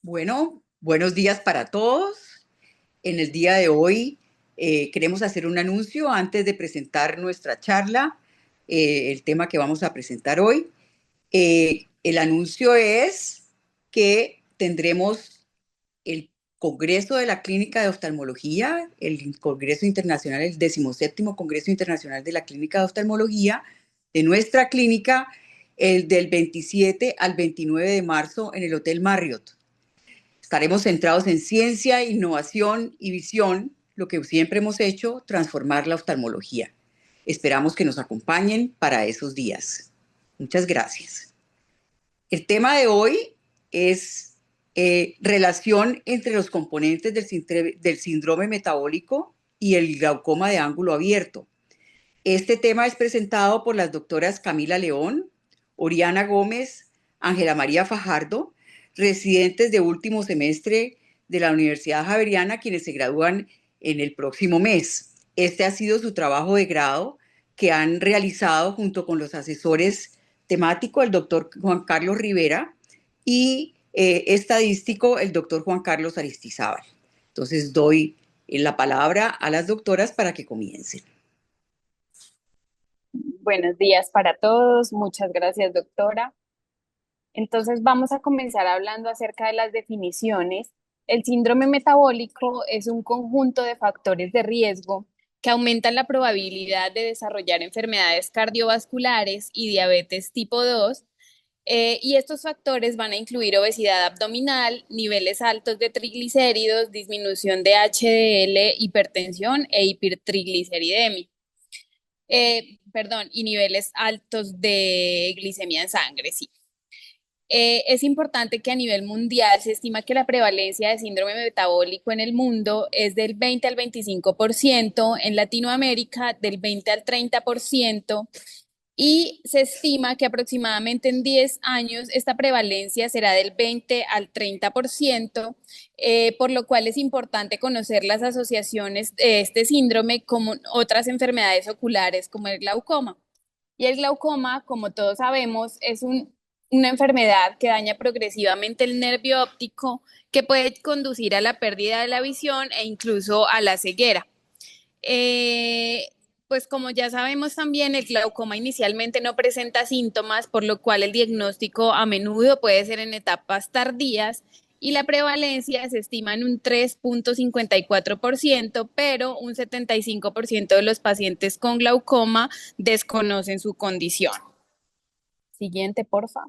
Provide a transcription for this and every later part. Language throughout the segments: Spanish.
Bueno, buenos días para todos. En el día de hoy queremos hacer un anuncio antes de presentar nuestra charla, el tema que vamos a presentar hoy. El anuncio es que tendremos el Congreso de la Clínica de Oftalmología, el Congreso Internacional, el 17º Congreso Internacional de la Clínica de Oftalmología de nuestra clínica, el del 27 al 29 de marzo en el Hotel Marriott. Estaremos centrados en ciencia, innovación y visión, lo que siempre hemos hecho, transformar la oftalmología. Esperamos que nos acompañen para esos días. Muchas gracias. El tema de hoy es relación entre los componentes del síndrome metabólico y el glaucoma de ángulo abierto. Este tema es presentado por las doctoras Camila León, Oriana Gómez, Ángela María Fajardo, residentes de último semestre de la Universidad Javeriana, quienes se gradúan en el próximo mes. Este ha sido su trabajo de grado que han realizado junto con los asesores temáticos, el doctor Juan Carlos Rivera, y estadístico, el doctor Juan Carlos Aristizábal. Entonces doy la palabra a las doctoras para que comiencen. Buenos días para todos, muchas gracias, doctora. Entonces vamos a comenzar hablando acerca de las definiciones. El síndrome metabólico es un conjunto de factores de riesgo que aumentan la probabilidad de desarrollar enfermedades cardiovasculares y diabetes tipo 2. Y estos factores van a incluir obesidad abdominal, niveles altos de triglicéridos, disminución de HDL, hipertensión e hipertrigliceridemia. Y niveles altos de glicemia en sangre, sí. Es importante que a nivel mundial se estima que la prevalencia de síndrome metabólico en el mundo es del 20 al 25%, en Latinoamérica del 20 al 30%, y se estima que aproximadamente en 10 años esta prevalencia será del 20 al 30%, por lo cual es importante conocer las asociaciones de este síndrome con otras enfermedades oculares como el glaucoma. Y el glaucoma, como todos sabemos, es una enfermedad que daña progresivamente el nervio óptico, que puede conducir a la pérdida de la visión e incluso a la ceguera. Eh, pues como ya sabemos también, el glaucoma inicialmente no presenta síntomas, por lo cual el diagnóstico a menudo puede ser en etapas tardías y la prevalencia se estima en un 3,54%, pero un 75% de los pacientes con glaucoma desconocen su condición. Siguiente, porfa.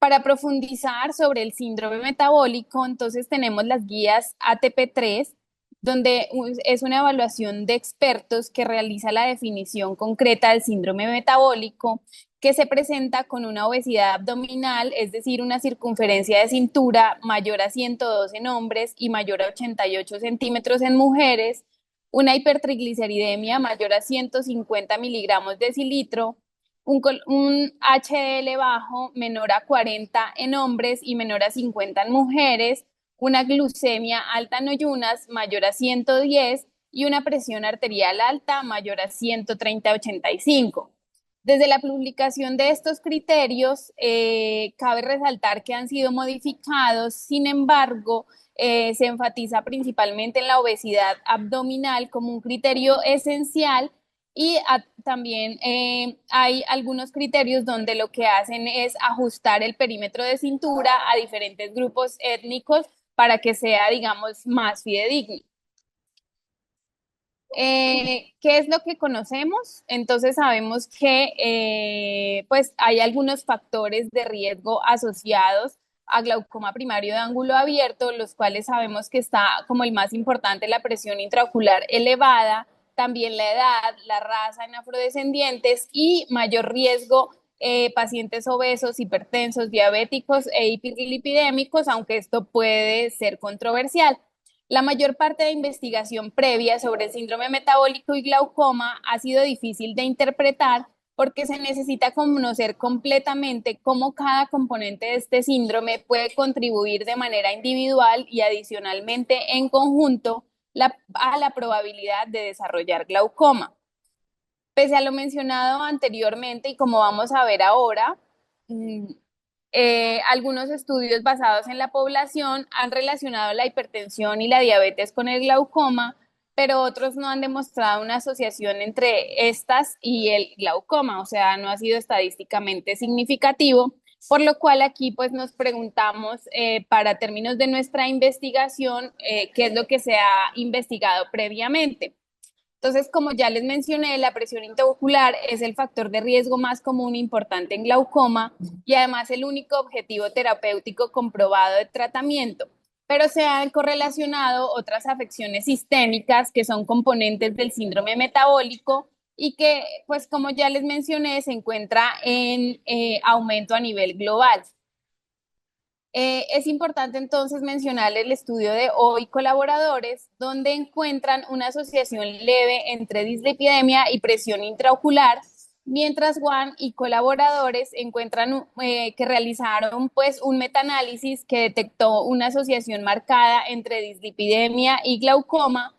Para profundizar sobre el síndrome metabólico, entonces tenemos las guías ATP3, donde es una evaluación de expertos que realiza la definición concreta del síndrome metabólico, que se presenta con una obesidad abdominal, es decir, una circunferencia de cintura mayor a 102 en hombres y mayor a 88 centímetros en mujeres, una hipertrigliceridemia mayor a 150 miligramos decilitro, un HDL bajo menor a 40 en hombres y menor a 50 en mujeres, una glucemia alta en ayunas mayor a 110 y una presión arterial alta mayor a 130/85. Desde la publicación de estos criterios, cabe resaltar que han sido modificados, sin embargo, se enfatiza principalmente en la obesidad abdominal como un criterio esencial y también hay algunos criterios donde lo que hacen es ajustar el perímetro de cintura a diferentes grupos étnicos para que sea, digamos, más fidedigno. ¿Qué es lo que conocemos? Entonces sabemos que pues hay algunos factores de riesgo asociados a glaucoma primario de ángulo abierto, los cuales sabemos que está como el más importante la presión intraocular elevada, también la edad, la raza en afrodescendientes y mayor riesgo pacientes obesos, hipertensos, diabéticos e hiperlipidémicos, aunque esto puede ser controversial. La mayor parte de investigación previa sobre el síndrome metabólico y glaucoma ha sido difícil de interpretar porque se necesita conocer completamente cómo cada componente de este síndrome puede contribuir de manera individual y adicionalmente en conjunto a la probabilidad de desarrollar glaucoma. Pese a lo mencionado anteriormente y como vamos a ver ahora, algunos estudios basados en la población han relacionado la hipertensión y la diabetes con el glaucoma, pero otros no han demostrado una asociación entre estas y el glaucoma, o sea, no ha sido estadísticamente significativo, por lo cual aquí pues nos preguntamos para términos de nuestra investigación, qué es lo que se ha investigado previamente. Entonces, como ya les mencioné, la presión intraocular es el factor de riesgo más común e importante en glaucoma y además el único objetivo terapéutico comprobado de tratamiento. Pero se han correlacionado otras afecciones sistémicas que son componentes del síndrome metabólico y que, pues como ya les mencioné, se encuentra en aumento a nivel global. Es importante entonces mencionar el estudio de hoy colaboradores, donde encuentran una asociación leve entre dislipidemia y presión intraocular, mientras Juan y colaboradores encuentran que realizaron pues un metaanálisis que detectó una asociación marcada entre dislipidemia y glaucoma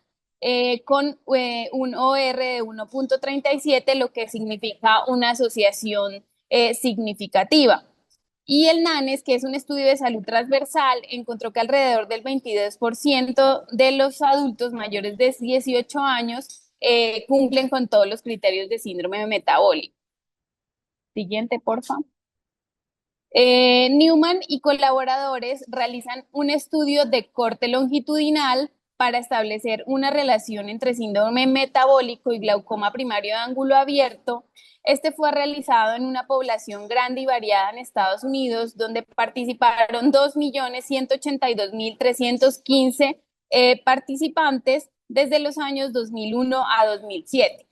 con un OR de 1.37, lo que significa una asociación significativa. Y el NANES, que es un estudio de salud transversal, encontró que alrededor del 22% de los adultos mayores de 18 años cumplen con todos los criterios de síndrome metabólico. Siguiente, por favor. Newman y colaboradores realizan un estudio de corte longitudinal para establecer una relación entre síndrome metabólico y glaucoma primario de ángulo abierto. Este fue realizado en una población grande y variada en Estados Unidos, donde participaron 2.182.315 participantes desde los años 2001 a 2007.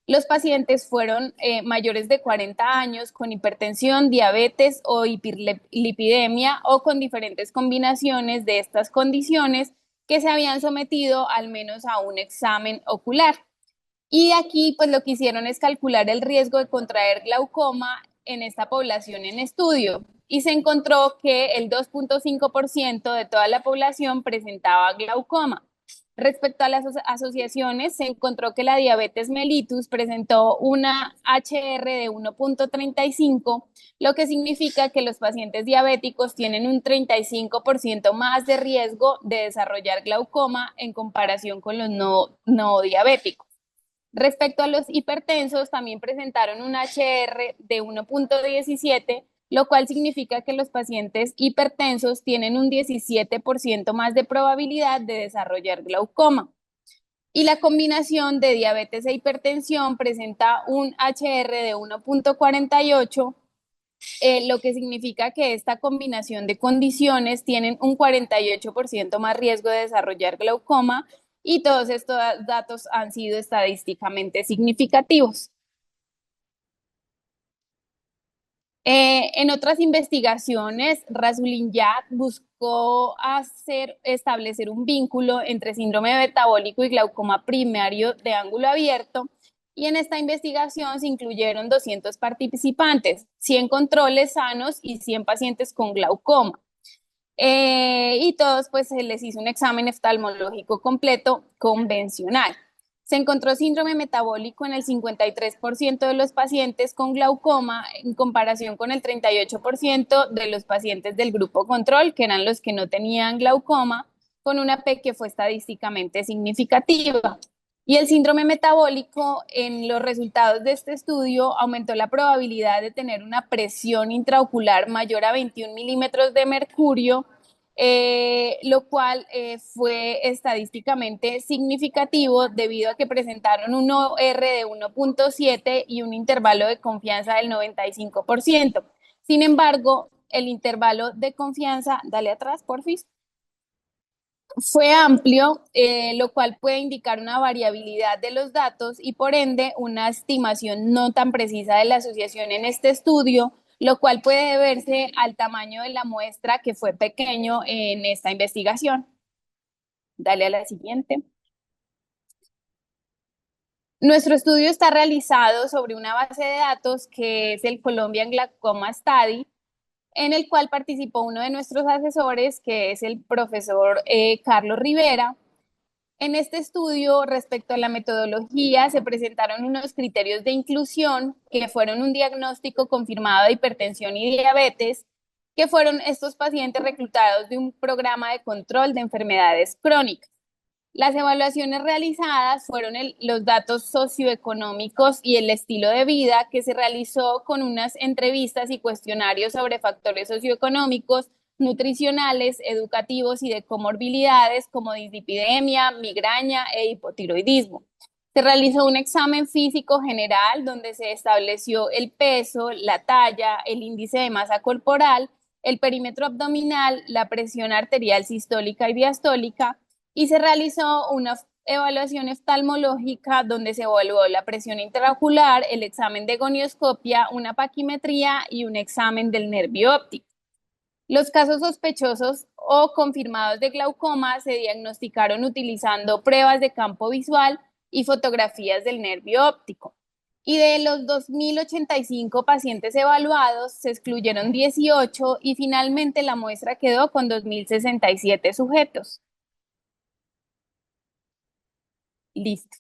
Los pacientes fueron mayores de 40 años con hipertensión, diabetes o hiperlipidemia o con diferentes combinaciones de estas condiciones que se habían sometido al menos a un examen ocular. Y aquí pues lo que hicieron es calcular el riesgo de contraer glaucoma en esta población en estudio y se encontró que el 2.5% de toda la población presentaba glaucoma. Respecto a las asociaciones, se encontró que la diabetes mellitus presentó una HR de 1.35, lo que significa que los pacientes diabéticos tienen un 35% más de riesgo de desarrollar glaucoma en comparación con los no diabéticos. Respecto a los hipertensos, también presentaron un HR de 1.17, lo cual significa que los pacientes hipertensos tienen un 17% más de probabilidad de desarrollar glaucoma. Y la combinación de diabetes e hipertensión presenta un HR de 1.48, lo que significa que esta combinación de condiciones tienen un 48% más riesgo de desarrollar glaucoma y todos estos datos han sido estadísticamente significativos. En otras investigaciones, Rasulin-Yak buscó establecer un vínculo entre síndrome metabólico y glaucoma primario de ángulo abierto, y en esta investigación se incluyeron 200 participantes, 100 controles sanos y 100 pacientes con glaucoma. Y todos pues se les hizo un examen oftalmológico completo convencional. Se encontró síndrome metabólico en el 53% de los pacientes con glaucoma en comparación con el 38% de los pacientes del grupo control, que eran los que no tenían glaucoma, con una P que fue estadísticamente significativa. Y el síndrome metabólico en los resultados de este estudio aumentó la probabilidad de tener una presión intraocular mayor a 21 milímetros de mercurio, lo cual fue estadísticamente significativo debido a que presentaron un OR de 1.7 y un intervalo de confianza del 95%. Sin embargo, el intervalo de confianza, dale atrás, porfis, fue amplio, lo cual puede indicar una variabilidad de los datos y por ende una estimación no tan precisa de la asociación en este estudio, lo cual puede deberse al tamaño de la muestra que fue pequeño en esta investigación. Dale a la siguiente. Nuestro estudio está realizado sobre una base de datos que es el Colombian Glaucoma Study, en el cual participó uno de nuestros asesores, que es el profesor Carlos Rivera. En este estudio, respecto a la metodología, se presentaron unos criterios de inclusión que fueron un diagnóstico confirmado de hipertensión y diabetes, que fueron estos pacientes reclutados de un programa de control de enfermedades crónicas. Las evaluaciones realizadas fueron los datos socioeconómicos y el estilo de vida, que se realizó con unas entrevistas y cuestionarios sobre factores socioeconómicos, nutricionales, educativos y de comorbilidades como dislipidemia, migraña e hipotiroidismo. Se realizó un examen físico general donde se estableció el peso, la talla, el índice de masa corporal, el perímetro abdominal, la presión arterial sistólica y diastólica, y se realizó una evaluación oftalmológica donde se evaluó la presión intraocular, el examen de gonioscopia, una paquimetría y un examen del nervio óptico. Los casos sospechosos o confirmados de glaucoma se diagnosticaron utilizando pruebas de campo visual y fotografías del nervio óptico. Y de los 2.085 pacientes evaluados, se excluyeron 18 y finalmente la muestra quedó con 2.067 sujetos. Listo.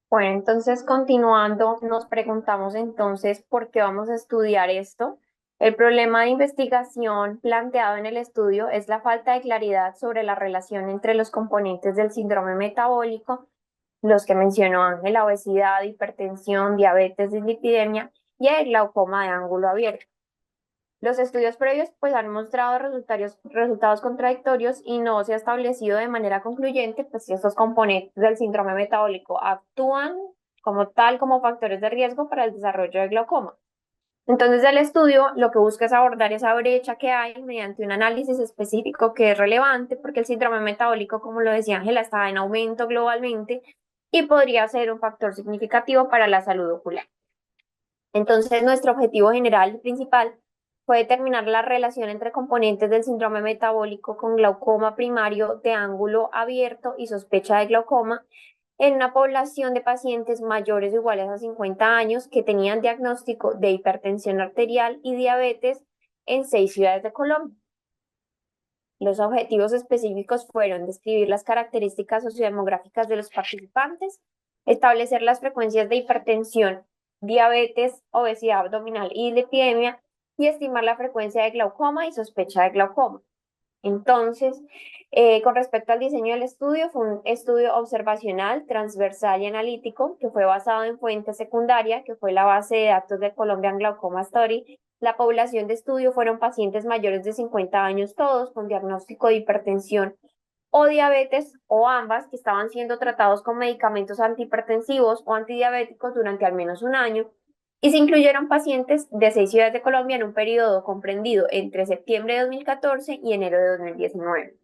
Bueno, entonces continuando, nos preguntamos entonces por qué vamos a estudiar esto. El problema de investigación planteado en el estudio es la falta de claridad sobre la relación entre los componentes del síndrome metabólico, los que mencionó Ángela: obesidad, hipertensión, diabetes, dislipidemia y el glaucoma de ángulo abierto. Los estudios previos pues han mostrado resultados contradictorios y no se ha establecido de manera concluyente pues si estos componentes del síndrome metabólico actúan como tal como factores de riesgo para el desarrollo de glaucoma. Entonces el estudio lo que busca es abordar esa brecha que hay mediante un análisis específico que es relevante porque el síndrome metabólico, como lo decía Ángela, está en aumento globalmente y podría ser un factor significativo para la salud ocular. Entonces nuestro objetivo general y principal fue determinar la relación entre componentes del síndrome metabólico con glaucoma primario de ángulo abierto y sospecha de glaucoma en una población de pacientes mayores o iguales a 50 años que tenían diagnóstico de hipertensión arterial y diabetes en 6 ciudades de Colombia. Los objetivos específicos fueron describir las características sociodemográficas de los participantes, establecer las frecuencias de hipertensión, diabetes, obesidad abdominal y dislipidemia, y estimar la frecuencia de glaucoma y sospecha de glaucoma. Entonces, con respecto al diseño del estudio, fue un estudio observacional, transversal y analítico que fue basado en fuente secundaria, que fue la base de datos de Colombian Glaucoma Story. La población de estudio fueron pacientes mayores de 50 años todos, con diagnóstico de hipertensión o diabetes o ambas, que estaban siendo tratados con medicamentos antihipertensivos o antidiabéticos durante al menos un año, y se incluyeron pacientes de 6 ciudades de Colombia en un periodo comprendido entre septiembre de 2014 y enero de 2019.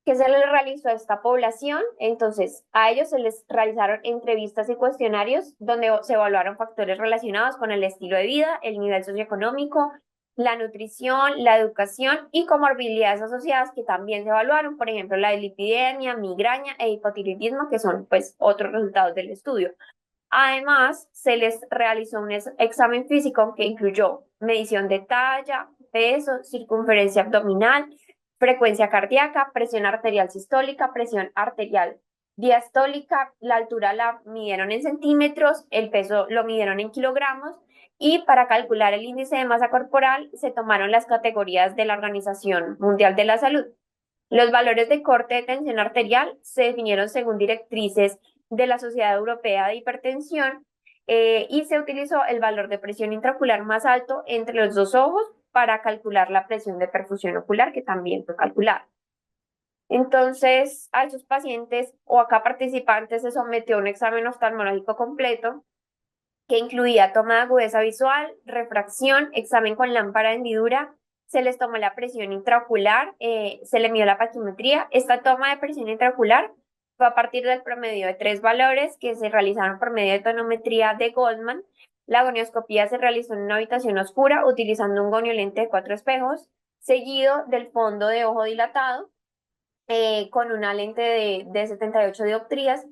¿Qué se les realizó a esta población? Entonces, a ellos se les realizaron entrevistas y cuestionarios donde se evaluaron factores relacionados con el estilo de vida, el nivel socioeconómico, la nutrición, la educación y comorbilidades asociadas que también se evaluaron, por ejemplo, la dislipidemia, migraña e hipotiroidismo, que son pues otros resultados del estudio. Además, se les realizó un examen físico que incluyó medición de talla, peso, circunferencia abdominal, frecuencia cardíaca, presión arterial sistólica, presión arterial diastólica. La altura la midieron en centímetros, el peso lo midieron en kilogramos, y para calcular el índice de masa corporal se tomaron las categorías de la Organización Mundial de la Salud. Los valores de corte de tensión arterial se definieron según directrices de la Sociedad Europea de Hipertensión, y se utilizó el valor de presión intraocular más alto entre los dos ojos para calcular la presión de perfusión ocular, que también fue calculada. Entonces, a esos pacientes o a cada participante se sometió a un examen oftalmológico completo que incluía toma de agudeza visual, refracción, examen con lámpara de hendidura. Se les tomó la presión intraocular, se le midió la paquimetría. Esta toma de presión intraocular fue a partir del promedio de 3 valores que se realizaron por medio de tonometría de Goldman. La gonioscopía se realizó en una habitación oscura utilizando un goniolente de 4 espejos, seguido del fondo de ojo dilatado con una lente de 78 dioptrías.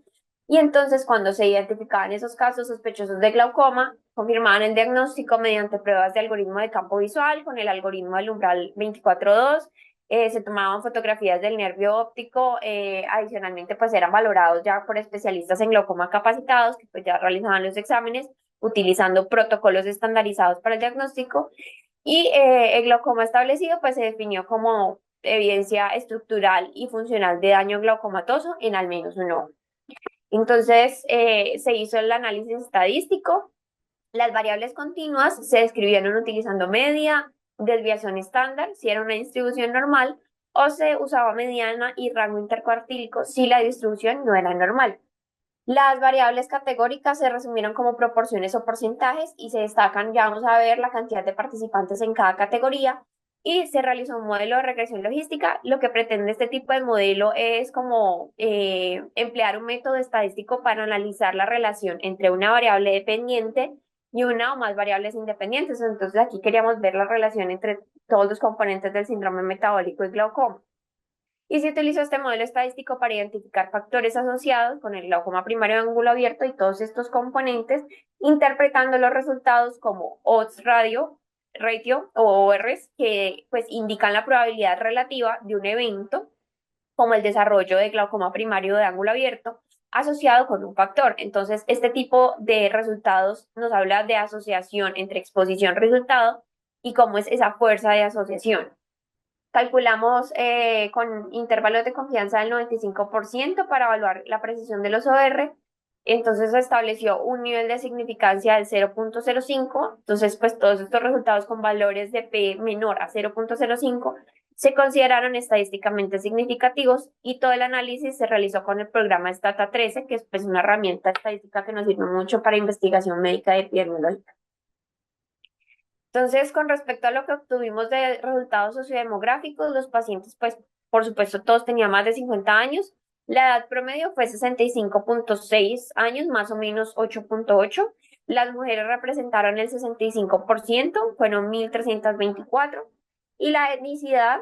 Y entonces, cuando se identificaban esos casos sospechosos de glaucoma, confirmaban el diagnóstico mediante pruebas de algoritmo de campo visual con el algoritmo del umbral 24.2, se tomaban fotografías del nervio óptico, adicionalmente pues eran valorados ya por especialistas en glaucoma capacitados que pues ya realizaban los exámenes utilizando protocolos estandarizados para el diagnóstico y el glaucoma establecido pues se definió como evidencia estructural y funcional de daño glaucomatoso en al menos un ojo. Entonces se hizo el análisis estadístico. Las variables continuas se describieron utilizando media, desviación estándar, si era una distribución normal, o se usaba mediana y rango intercuartílico si la distribución no era normal. Las variables categóricas se resumieron como proporciones o porcentajes y se destacan, ya vamos a ver, la cantidad de participantes en cada categoría y se realizó un modelo de regresión logística. Lo que pretende este tipo de modelo es como emplear un método estadístico para analizar la relación entre una variable dependiente y una o más variables independientes. Entonces aquí queríamos ver la relación entre todos los componentes del síndrome metabólico y glaucoma. Y se utilizó este modelo estadístico para identificar factores asociados con el glaucoma primario de ángulo abierto y todos estos componentes, interpretando los resultados como odds ratio o ORs, que pues indican la probabilidad relativa de un evento, como el desarrollo de glaucoma primario de ángulo abierto, asociado con un factor. Entonces, este tipo de resultados nos habla de asociación entre exposición-resultado y cómo es esa fuerza de asociación. Calculamos con intervalos de confianza del 95% para evaluar la precisión de los OR. Entonces se estableció un nivel de significancia del 0.05. Entonces, pues todos estos resultados con valores de P menor a 0.05 se consideraron estadísticamente significativos y todo el análisis se realizó con el programa Stata13, que es pues, una herramienta estadística que nos sirve mucho para investigación médica y epidemiológica. Entonces, con respecto a lo que obtuvimos de resultados sociodemográficos, los pacientes, pues, por supuesto, todos tenían más de 50 años. La edad promedio fue 65.6 años, más o menos 8.8. Las mujeres representaron el 65%, fueron 1.324. Y la etnicidad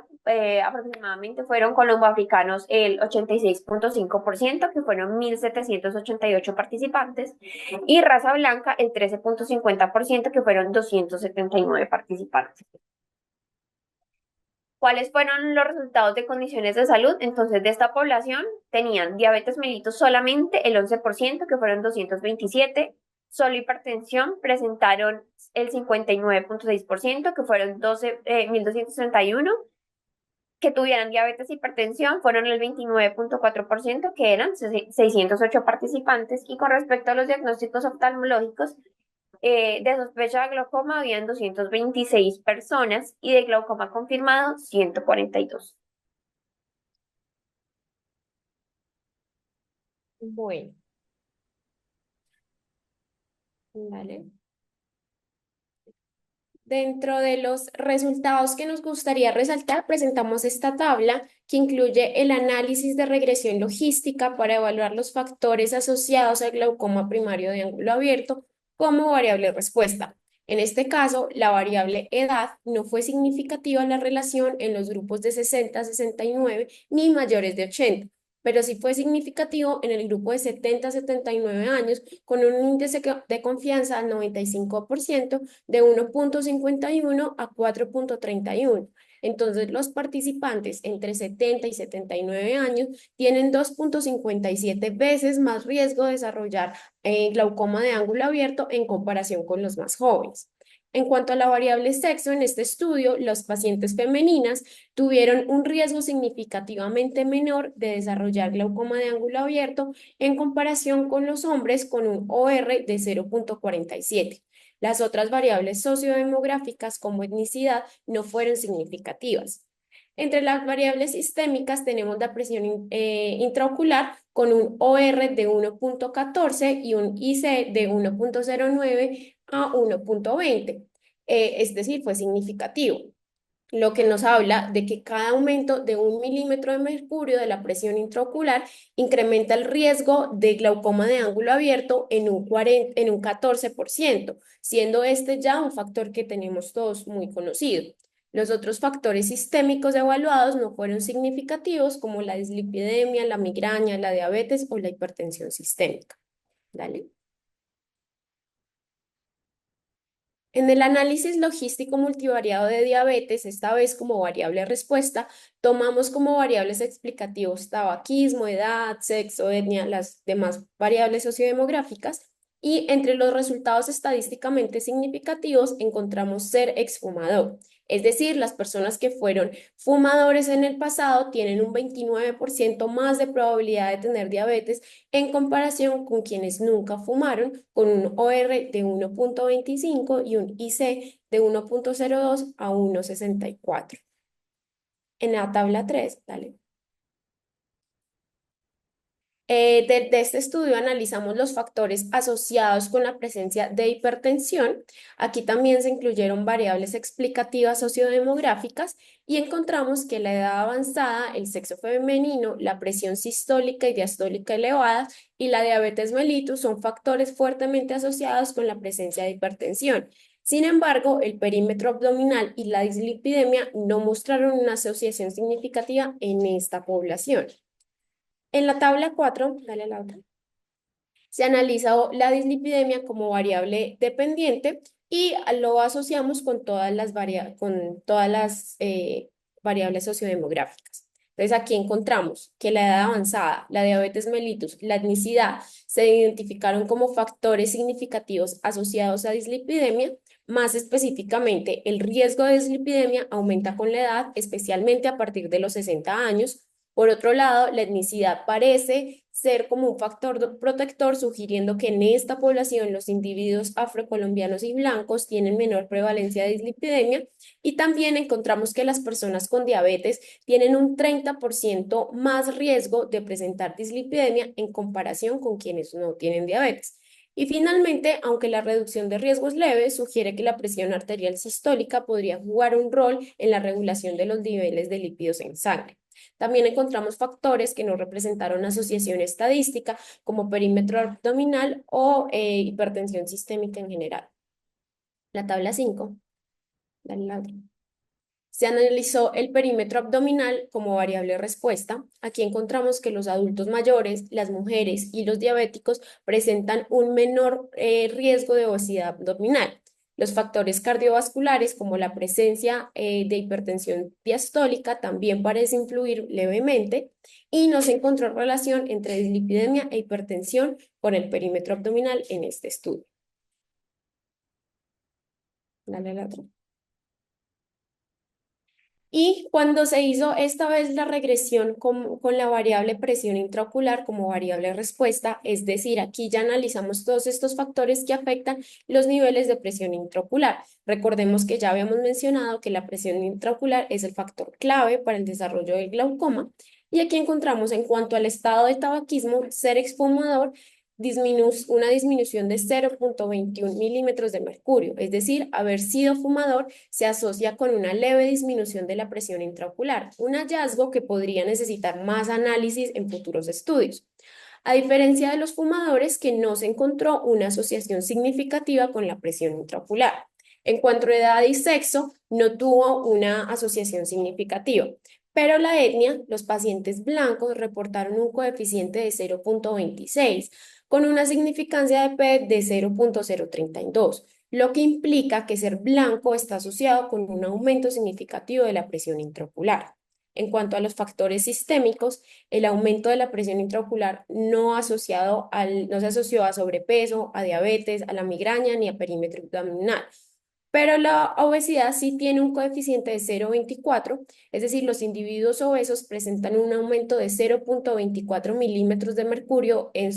aproximadamente fueron colomboafricanos el 86.5%, que fueron 1.788 participantes, y raza blanca el 13.50%, que fueron 279 participantes. ¿Cuáles fueron los resultados de condiciones de salud? Entonces, de esta población tenían diabetes mellitus solamente el 11%, que fueron 227. Solo hipertensión presentaron el 59.6%, que fueron 1.231. Que tuvieran diabetes e hipertensión fueron el 29.4%, que eran 608 participantes. Y con respecto a los diagnósticos oftalmológicos, de sospecha de glaucoma habían 226 personas y de glaucoma confirmado 142. Bueno, vale. Dentro de los resultados que nos gustaría resaltar, presentamos esta tabla que incluye el análisis de regresión logística para evaluar los factores asociados al glaucoma primario de ángulo abierto como variable respuesta. En este caso, la variable edad no fue significativa en la relación en los grupos de 60 a 69 ni mayores de 80, pero sí fue significativo en el grupo de 70 a 79 años con un índice de confianza al 95% de 1.51 a 4.31. Entonces, los participantes entre 70 y 79 años tienen 2.57 veces más riesgo de desarrollar glaucoma de ángulo abierto en comparación con los más jóvenes. En cuanto a la variable sexo, en este estudio, las pacientes femeninas tuvieron un riesgo significativamente menor de desarrollar glaucoma de ángulo abierto en comparación con los hombres con un OR de 0.47. Las otras variables sociodemográficas como etnicidad no fueron significativas. Entre las variables sistémicas tenemos la presión intraocular con un OR de 1.14 y un IC de 1.09 a 1.20. Es decir, fue significativo, lo que nos habla de que cada aumento de 1 milímetro de mercurio de la presión intraocular incrementa el riesgo de glaucoma de ángulo abierto en un 14%, siendo este ya un factor que tenemos todos muy conocido. Los otros factores sistémicos evaluados no fueron significativos, como la dislipidemia, la migraña, la diabetes o la hipertensión sistémica. Dale. En el análisis logístico multivariado de diabetes, esta vez como variable respuesta, tomamos como variables explicativos tabaquismo, edad, sexo, etnia, las demás variables sociodemográficas, y entre los resultados estadísticamente significativos encontramos ser exfumador. Es decir, las personas que fueron fumadores en el pasado tienen un 29% más de probabilidad de tener diabetes en comparación con quienes nunca fumaron, con un OR de 1.25 y un IC de 1.02 a 1.64. En la tabla 3, dale. De este estudio analizamos los factores asociados con la presencia de hipertensión. Aquí también se incluyeron variables explicativas sociodemográficas y encontramos que la edad avanzada, el sexo femenino, la presión sistólica y diastólica elevada y la diabetes mellitus son factores fuertemente asociados con la presencia de hipertensión. Sin embargo, el perímetro abdominal y la dislipidemia no mostraron una asociación significativa en esta población. En la tabla 4, dale a la otra, se analiza la dislipidemia como variable dependiente y lo asociamos con todas las, variables sociodemográficas. Entonces aquí encontramos que la edad avanzada, la diabetes mellitus, la etnicidad se identificaron como factores significativos asociados a dislipidemia. Más específicamente, el riesgo de dislipidemia aumenta con la edad, especialmente a partir de los 60 años. Por otro lado, la etnicidad parece ser como un factor protector, sugiriendo que en esta población los individuos afrocolombianos y blancos tienen menor prevalencia de dislipidemia, y también encontramos que las personas con diabetes tienen un 30% más riesgo de presentar dislipidemia en comparación con quienes no tienen diabetes. Y finalmente, aunque la reducción de riesgos leve sugiere que la presión arterial sistólica podría jugar un rol en la regulación de los niveles de lípidos en sangre. También encontramos factores que no representaron asociación estadística, como perímetro abdominal o hipertensión sistémica en general. La tabla 5. Dale la otra. Se analizó el perímetro abdominal como variable respuesta. Aquí encontramos que los adultos mayores, las mujeres y los diabéticos presentan un menor riesgo de obesidad abdominal. Los factores cardiovasculares, como la presencia de hipertensión diastólica, también parece influir levemente, y no se encontró relación entre dislipidemia e hipertensión con el perímetro abdominal en este estudio. Dale a la otra. Y cuando se hizo esta vez la regresión con la variable presión intraocular como variable respuesta, es decir, aquí ya analizamos todos estos factores que afectan los niveles de presión intraocular. Recordemos que ya habíamos mencionado que la presión intraocular es el factor clave para el desarrollo del glaucoma, y aquí encontramos en cuanto al estado de tabaquismo, ser exfumador, una disminución de 0.21 milímetros de mercurio, es decir, haber sido fumador se asocia con una leve disminución de la presión intraocular, un hallazgo que podría necesitar más análisis en futuros estudios. A diferencia de los fumadores, que no se encontró una asociación significativa con la presión intraocular. En cuanto a edad y sexo, no tuvo una asociación significativa. Pero la etnia, los pacientes blancos reportaron un coeficiente de 0.26 con una significancia de P de 0.032, lo que implica que ser blanco está asociado con un aumento significativo de la presión intraocular. En cuanto a los factores sistémicos, el aumento de la presión intraocular no se asoció a sobrepeso, a diabetes, a la migraña ni a perímetro abdominal. Pero la obesidad sí tiene un coeficiente de 0.24, es decir, los individuos obesos presentan un aumento de 0.24 milímetros de mercurio en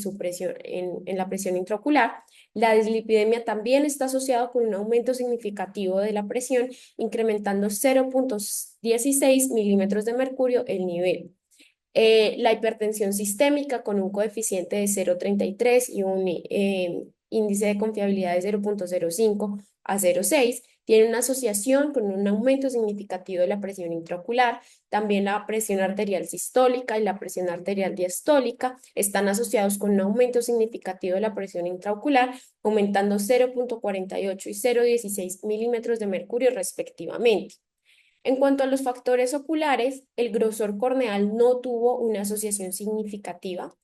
la presión intraocular. La dislipidemia también está asociada con un aumento significativo de la presión, incrementando 0.16 milímetros de mercurio el nivel. La hipertensión sistémica con un coeficiente de 0.33 y un índice de confiabilidad de 0.05 a 0.6, tiene una asociación con un aumento significativo de la presión intraocular. También la presión arterial sistólica y la presión arterial diastólica están asociados con un aumento significativo de la presión intraocular, aumentando 0.48 y 0.16 milímetros de mercurio respectivamente. En cuanto a los factores oculares, el grosor corneal no tuvo una asociación significativa.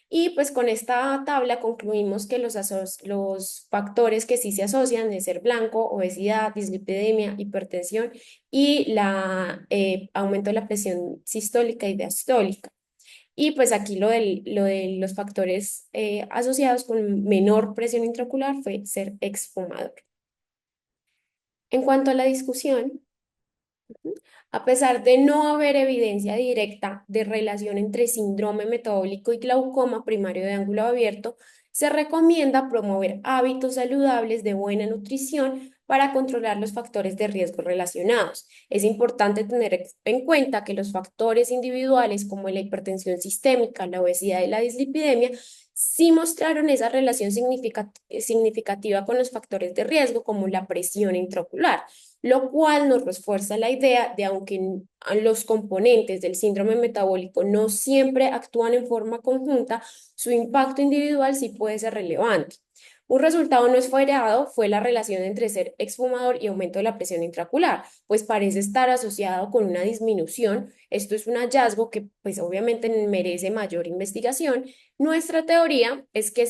Y pues con esta tabla concluimos que los factores que sí se asocian de ser blanco, obesidad, dislipidemia, hipertensión y aumento de la presión sistólica y diastólica. Y pues aquí lo de los factores asociados con menor presión intraocular fue ser exfumador. En cuanto a la discusión, a pesar de no haber evidencia directa de relación entre síndrome metabólico y glaucoma primario de ángulo abierto, se recomienda promover hábitos saludables de buena nutrición para controlar los factores de riesgo relacionados. Es importante tener en cuenta que los factores individuales como la hipertensión sistémica, la obesidad y la dislipidemia sí mostraron esa relación significativa con los factores de riesgo como la presión intraocular, lo cual nos refuerza la idea de aunque los componentes del síndrome metabólico no siempre actúan en forma conjunta, su impacto individual sí puede ser relevante. Un resultado no esperado fue la relación entre ser exfumador y aumento de la presión intraocular, pues parece estar asociado con una disminución. Esto es un hallazgo que pues obviamente merece mayor investigación. Nuestra teoría es que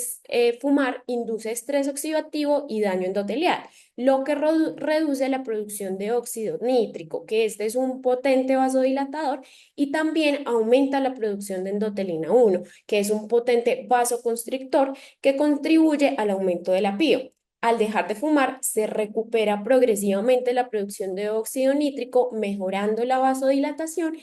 fumar induce estrés oxidativo y daño endotelial, lo que reduce la producción de óxido nítrico, que este es un potente vasodilatador, y también aumenta la producción de endotelina 1, que es un potente vasoconstrictor que contribuye al aumento del apío. Al dejar de fumar, se recupera progresivamente la producción de óxido nítrico, mejorando la vasodilatación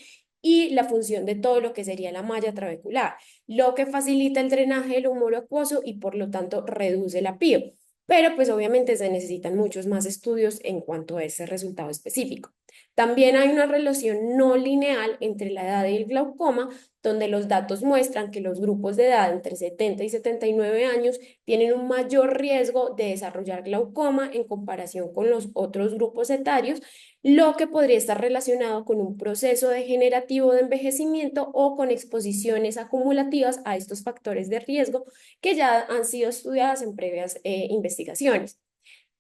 y la función de todo lo que sería la malla trabecular, lo que facilita el drenaje del humor acuoso y por lo tanto reduce el apío. Pero pues obviamente se necesitan muchos más estudios en cuanto a ese resultado específico. También hay una relación no lineal entre la edad y el glaucoma, donde los datos muestran que los grupos de edad entre 70 y 79 años tienen un mayor riesgo de desarrollar glaucoma en comparación con los otros grupos etarios, lo que podría estar relacionado con un proceso degenerativo de envejecimiento o con exposiciones acumulativas a estos factores de riesgo que ya han sido estudiadas en previas investigaciones.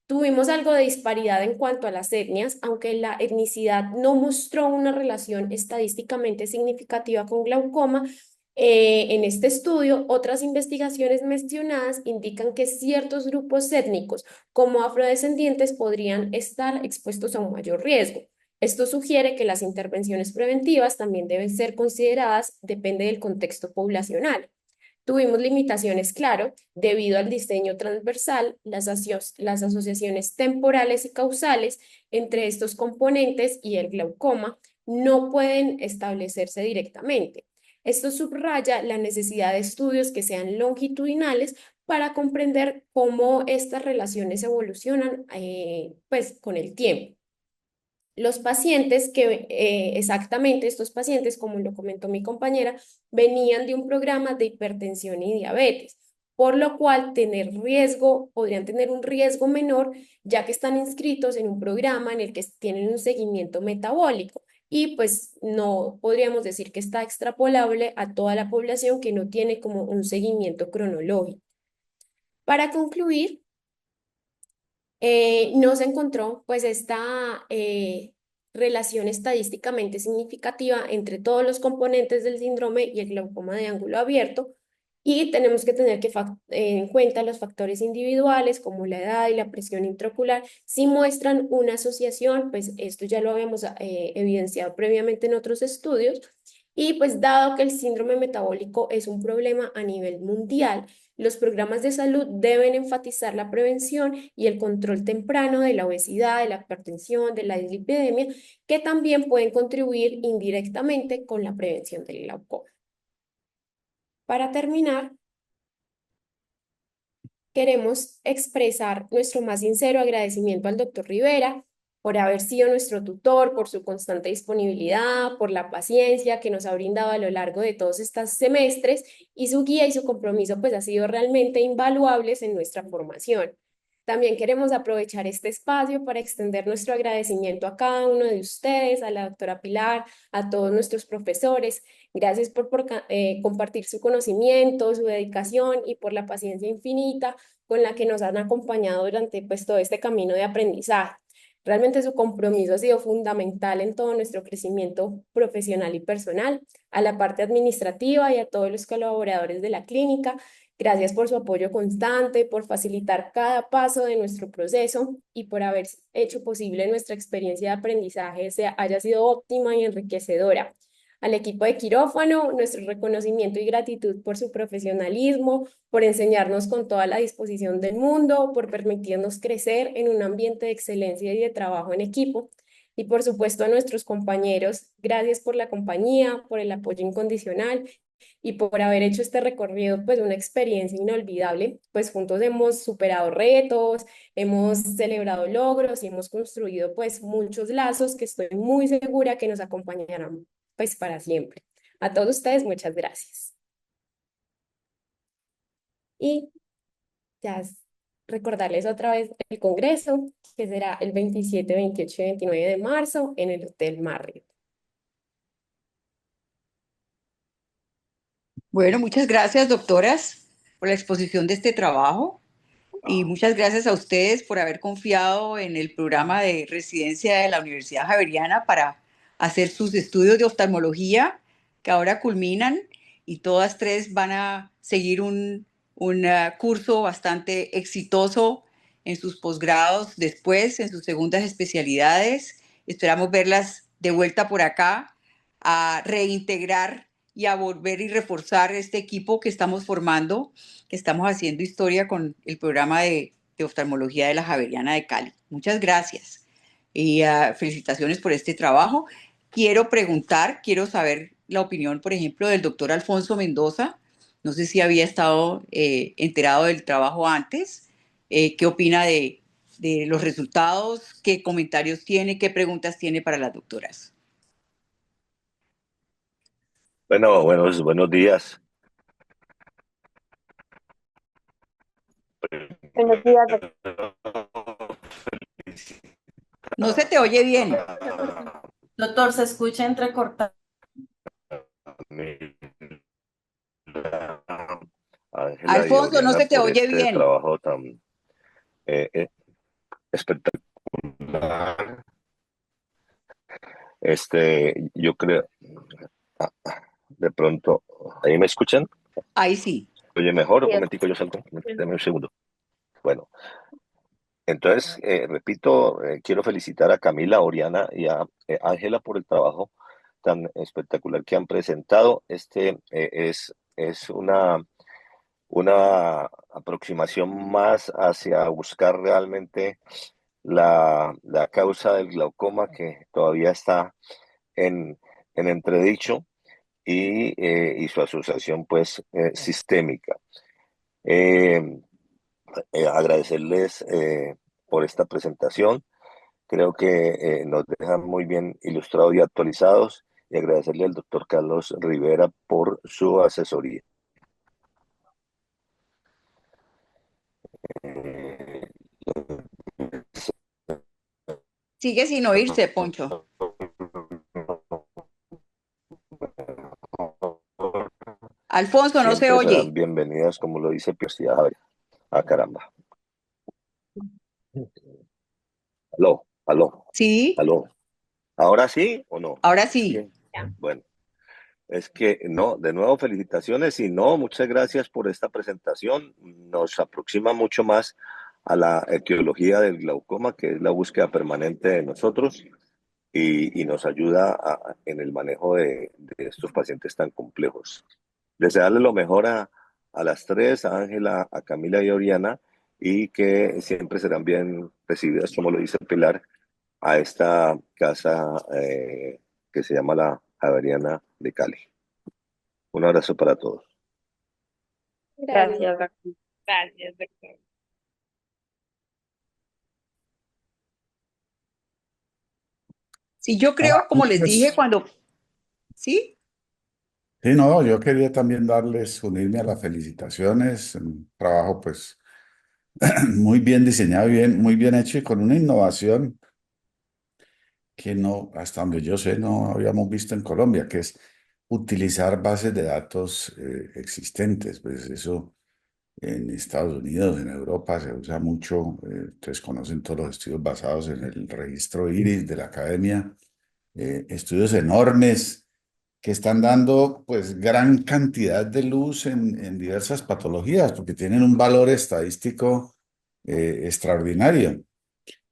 Tuvimos algo de disparidad en cuanto a las etnias, aunque la etnicidad no mostró una relación estadísticamente significativa con glaucoma. En este estudio, otras investigaciones mencionadas indican que ciertos grupos étnicos, como afrodescendientes, podrían estar expuestos a un mayor riesgo. Esto sugiere que las intervenciones preventivas también deben ser consideradas, depende del contexto poblacional. Tuvimos limitaciones, claro, debido al diseño transversal, las asociaciones temporales y causales entre estos componentes y el glaucoma no pueden establecerse directamente. Esto subraya la necesidad de estudios que sean longitudinales para comprender cómo estas relaciones evolucionan pues, con el tiempo. Los pacientes exactamente estos pacientes, como lo comentó mi compañera, venían de un programa de hipertensión y diabetes, por lo cual podrían tener un riesgo menor, ya que están inscritos en un programa en el que tienen un seguimiento metabólico. Y pues no podríamos decir que está extrapolable a toda la población que no tiene como un seguimiento cronológico. Para concluir, no se encontró pues esta relación estadísticamente significativa entre todos los componentes del síndrome y el glaucoma de ángulo abierto, y tenemos que tener en cuenta los factores individuales como la edad y la presión intraocular. Si muestran una asociación, pues esto ya lo habíamos evidenciado previamente en otros estudios, y pues dado que el síndrome metabólico es un problema a nivel mundial, los programas de salud deben enfatizar la prevención y el control temprano de la obesidad, de la hipertensión, de la dislipidemia, que también pueden contribuir indirectamente con la prevención del glaucoma. Para terminar, queremos expresar nuestro más sincero agradecimiento al doctor Rivera por haber sido nuestro tutor, por su constante disponibilidad, por la paciencia que nos ha brindado a lo largo de todos estos semestres, y su guía y su compromiso pues ha sido realmente invaluables en nuestra formación. También queremos aprovechar este espacio para extender nuestro agradecimiento a cada uno de ustedes, a la doctora Pilar, a todos nuestros profesores. Gracias por compartir su conocimiento, su dedicación y por la paciencia infinita con la que nos han acompañado durante pues, todo este camino de aprendizaje. Realmente su compromiso ha sido fundamental en todo nuestro crecimiento profesional y personal, a la parte administrativa y a todos los colaboradores de la clínica. Gracias por su apoyo constante, por facilitar cada paso de nuestro proceso y por haber hecho posible nuestra experiencia de aprendizaje haya sido óptima y enriquecedora. Al equipo de quirófano, nuestro reconocimiento y gratitud por su profesionalismo, por enseñarnos con toda la disposición del mundo, por permitirnos crecer en un ambiente de excelencia y de trabajo en equipo. Y por supuesto a nuestros compañeros, gracias por la compañía, por el apoyo incondicional y por haber hecho este recorrido, pues una experiencia inolvidable. Pues juntos hemos superado retos, hemos celebrado logros y hemos construido pues muchos lazos que estoy muy segura que nos acompañarán pues para siempre. A todos ustedes, muchas gracias. Y ya recordarles otra vez el congreso, que será el 27, 28 y 29 de marzo en el Hotel Marriott. Bueno, muchas gracias, doctoras, por la exposición de este trabajo y muchas gracias a ustedes por haber confiado en el programa de residencia de la Universidad Javeriana para hacer sus estudios de oftalmología que ahora culminan y todas tres van a seguir un curso bastante exitoso en sus posgrados después, en sus segundas especialidades. Esperamos verlas de vuelta por acá a reintegrar y a volver y reforzar este equipo que estamos formando, que estamos haciendo historia con el programa de oftalmología de la Javeriana de Cali. Muchas gracias y felicitaciones por este trabajo. Quiero saber la opinión, por ejemplo, del doctor Alfonso Mendoza. No sé si había estado enterado del trabajo antes. ¿Qué opina de los resultados? ¿Qué comentarios tiene? ¿Qué preguntas tiene para las doctoras? Bueno, buenos días. Buenos días, doctor. No se te oye bien. Doctor, se escucha entrecortado. Ángela y Alfonso, no Oriana se te por oye este bien. trabajo tan espectacular. Yo creo, ah, de pronto, ¿ahí me escuchan? Ahí sí. Oye, mejor, un Yes. momentico, yo salgo, dame un segundo. Bueno, entonces, repito, quiero felicitar a Camila, Oriana y a Ángela por el trabajo tan espectacular que han presentado. Es una aproximación más hacia buscar realmente la causa del glaucoma que todavía está en, en entredicho y su asociación pues sistémica. Eh, Agradecerles por esta presentación. Creo que nos dejan muy bien ilustrados y actualizados y agradecerle al doctor Carlos Rivera por su asesoría. Sigue sin oírse, Poncho. Alfonso, no se Siempre serán oye. bienvenidas, como lo dice Piosidad Javier. Ah, caramba. Aló, aló, Sí, aló. ¿Ahora sí o no? ahora Es sí. que, bueno, es que no, de nuevo felicitaciones y no, muchas gracias por esta presentación. Nos aproxima mucho más a la etiología del glaucoma, que es la búsqueda permanente de nosotros y nos ayuda en el manejo de estos pacientes tan complejos. Desearle lo mejor a las tres, a Ángela, a Camila y a Oriana, y que siempre serán bien recibidas, como lo dice Pilar, a esta casa que se llama la Javeriana de Cali. Un abrazo para todos. Gracias, doctor. Gracias, doctor. Sí, yo creo, como les dije Pues, cuando... ¿Sí? sí, no, yo quería también unirme a las felicitaciones, un trabajo pues muy bien diseñado, muy bien hecho y con una innovación que no, hasta donde yo sé, no habíamos visto en Colombia, que es utilizar bases de datos existentes. Pues eso En Estados Unidos, en Europa se usa mucho, ustedes conocen todos los estudios basados en el registro IRIS de la academia, estudios enormes que están dando pues gran cantidad de luz en diversas patologías porque tienen un valor estadístico extraordinario.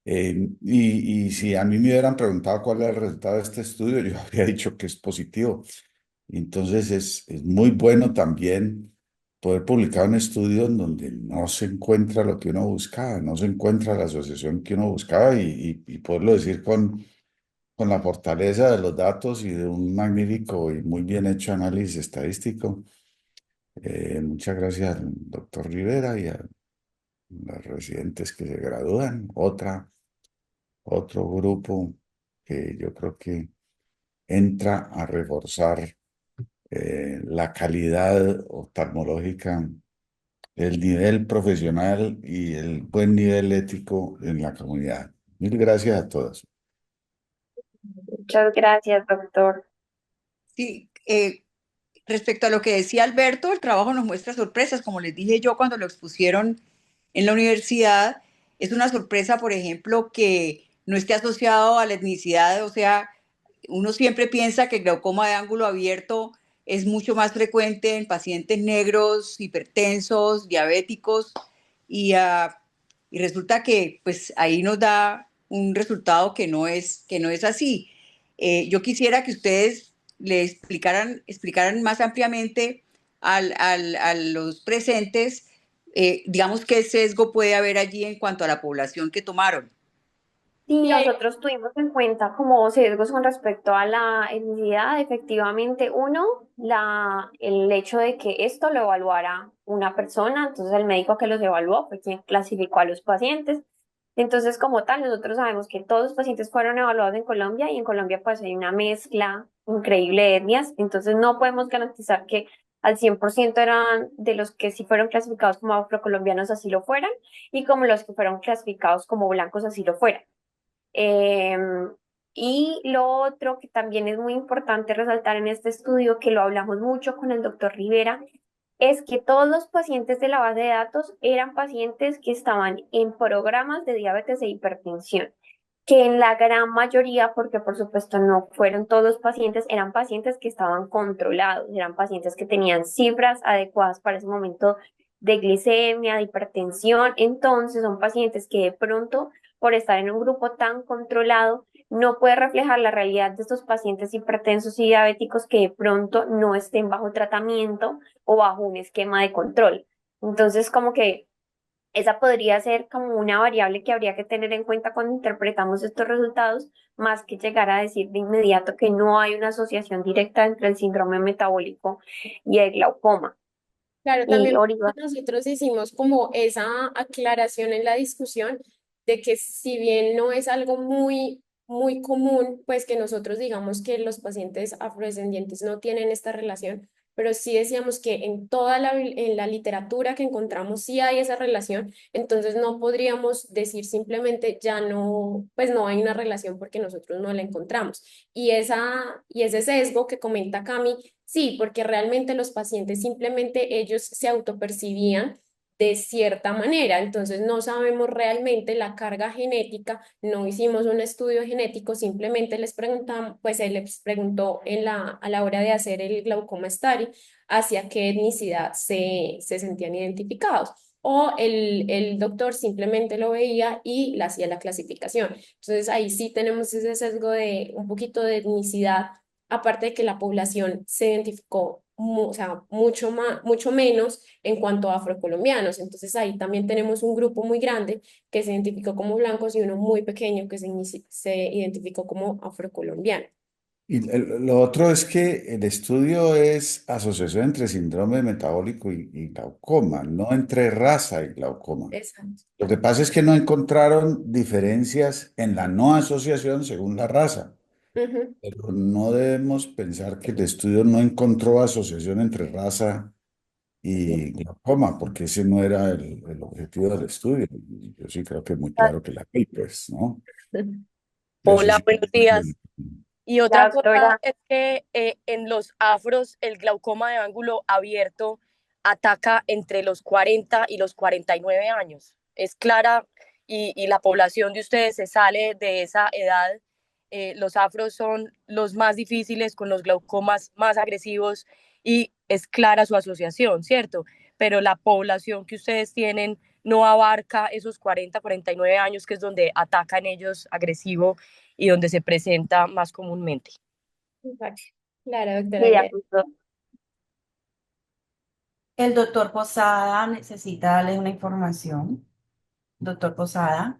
Y si a mí me hubieran preguntado cuál es el resultado de este estudio, yo habría dicho que es positivo. Entonces es muy bueno también poder publicar un estudio en donde no se encuentra lo que uno buscaba, no se encuentra la asociación que uno buscaba y poderlo decir con la fortaleza de los datos y de un magnífico y muy bien hecho análisis estadístico. Muchas gracias al doctor Rivera y a los residentes que se gradúan. Otro grupo que yo creo que entra a reforzar la calidad oftalmológica, el nivel profesional y el buen nivel ético en la comunidad. Mil gracias a todos. Muchas gracias, doctor. Sí, respecto a lo que decía Alberto, el trabajo nos muestra sorpresas, como les dije yo cuando lo expusieron en la universidad. Es una sorpresa, por ejemplo, que no esté asociado a la etnicidad, o sea, uno siempre piensa que el glaucoma de ángulo abierto es mucho más frecuente en pacientes negros, hipertensos, diabéticos, y, y resulta que pues ahí nos da un resultado que no es así. Yo quisiera que ustedes le explicaran más ampliamente a los presentes, digamos, qué sesgo puede haber allí en cuanto a la población que tomaron. Sí, Y hay nosotros tuvimos en cuenta como sesgos con respecto a la etnicidad. Efectivamente, uno, el hecho de que esto lo evaluara una persona, entonces el médico que los evaluó fue quien clasificó a los pacientes. Entonces, como tal, nosotros sabemos que todos los pacientes fueron evaluados en Colombia y en Colombia pues hay una mezcla increíble de etnias, entonces no podemos garantizar que al 100% eran de los que sí fueron clasificados como afrocolombianos así lo fueran y como los que fueron clasificados como blancos así lo fueran. Em, y lo otro que también es muy importante resaltar en este estudio, que lo hablamos mucho con el doctor Rivera, es que todos los pacientes de la base de datos eran pacientes que estaban en programas de diabetes e hipertensión, que en la gran mayoría, porque por supuesto no fueron todos los pacientes, eran pacientes que estaban controlados, eran pacientes que tenían cifras adecuadas para ese momento de glicemia, de hipertensión. Entonces son pacientes que de pronto, por estar en un grupo tan controlado, no puede reflejar la realidad de estos pacientes hipertensos y diabéticos que de pronto no estén bajo tratamiento o bajo un esquema de control. Entonces, como que esa podría ser como una variable que habría que tener en cuenta cuando interpretamos estos resultados, más que llegar a decir de inmediato que no hay una asociación directa entre el síndrome metabólico y el glaucoma. Claro, Y también Oriva, nosotros hicimos como esa aclaración en la discusión de que si bien no es algo muy común, pues que nosotros digamos que los pacientes afrodescendientes no tienen esta relación, pero sí decíamos que en en la literatura que encontramos sí hay esa relación, entonces no podríamos decir simplemente ya no, pues no hay una relación porque nosotros no la encontramos. Y ese sesgo que comenta Cami, sí, porque realmente los pacientes simplemente ellos se autopercibían de cierta manera, entonces no sabemos realmente la carga genética, no hicimos un estudio genético, simplemente les preguntamos, pues él les preguntó a la hora de hacer el glaucoma study hacia qué etnicidad se sentían identificados. O el doctor simplemente lo veía y le hacía la clasificación. Entonces ahí sí tenemos ese sesgo de un poquito de etnicidad, aparte de que la población se identificó o sea, mucho menos en cuanto a afrocolombianos. Entonces ahí también tenemos un grupo muy grande que se identificó como blancos y uno muy pequeño que se identificó como afrocolombiano. Y lo otro es que el estudio es asociación entre síndrome metabólico y glaucoma, no entre raza y glaucoma. Exacto. Lo que pasa es que no encontraron diferencias en la no asociación según la raza, Ujú. pero no debemos pensar que el estudio no encontró asociación entre raza y glaucoma, porque ese no era el objetivo del estudio. Y yo sí creo que es muy claro que la hay, pues, ¿no? Y así Hola, sí. buenos días. Y la otra cosa doctora, es que en los afros el glaucoma de ángulo abierto ataca entre los 40 y los 49 años. Es clara y la población de ustedes se sale de esa edad. Los afros son los más difíciles, con los glaucomas más agresivos y es clara su asociación, ¿cierto? Pero la población que ustedes tienen no abarca esos 40, 49 años, que es donde ataca en ellos agresivo y donde se presenta más comúnmente. Vale. Claro, Sí, doctora de Lea. acuerdo. El doctor Posada necesita darles una información. Doctor Posada.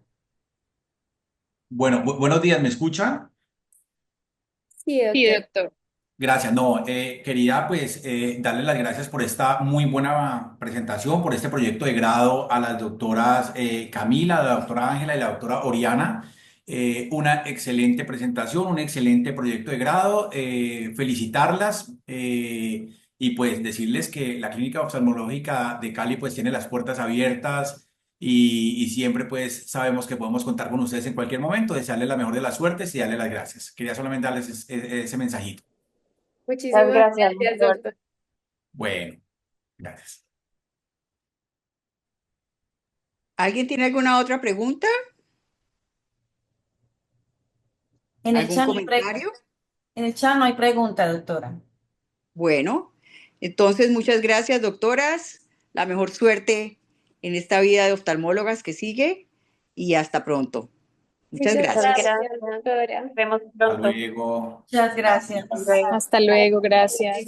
Bueno, buenos días, ¿me escuchan? Sí, Sí, doctor. doctor. Gracias. No, quería pues darles las gracias por esta muy buena presentación, por este proyecto de grado a las doctoras Camila, la doctora Ángela y la doctora Oriana. Una excelente presentación, un excelente proyecto de grado. Felicitarlas y pues decirles que la Clínica Oftalmológica de Cali pues tiene las puertas abiertas y siempre pues sabemos que podemos contar con ustedes en cualquier momento. Desearles la mejor de las suertes y darles las gracias. Quería solamente darles ese mensajito. Muchas Muchísimas gracias, gracias, doctor. doctor. Bueno, gracias. ¿Alguien tiene alguna otra pregunta? En el ¿Algún chat no hay comentario? en el chat no hay pregunta, doctora. Bueno, entonces muchas gracias, doctoras. La mejor suerte en esta vida de oftalmólogas que sigue y hasta pronto. Muchas Muchas gracias. Muchas gracias, gracias. doctora. Nos vemos Hasta pronto. luego. Muchas gracias. Hasta luego. Hasta luego, gracias.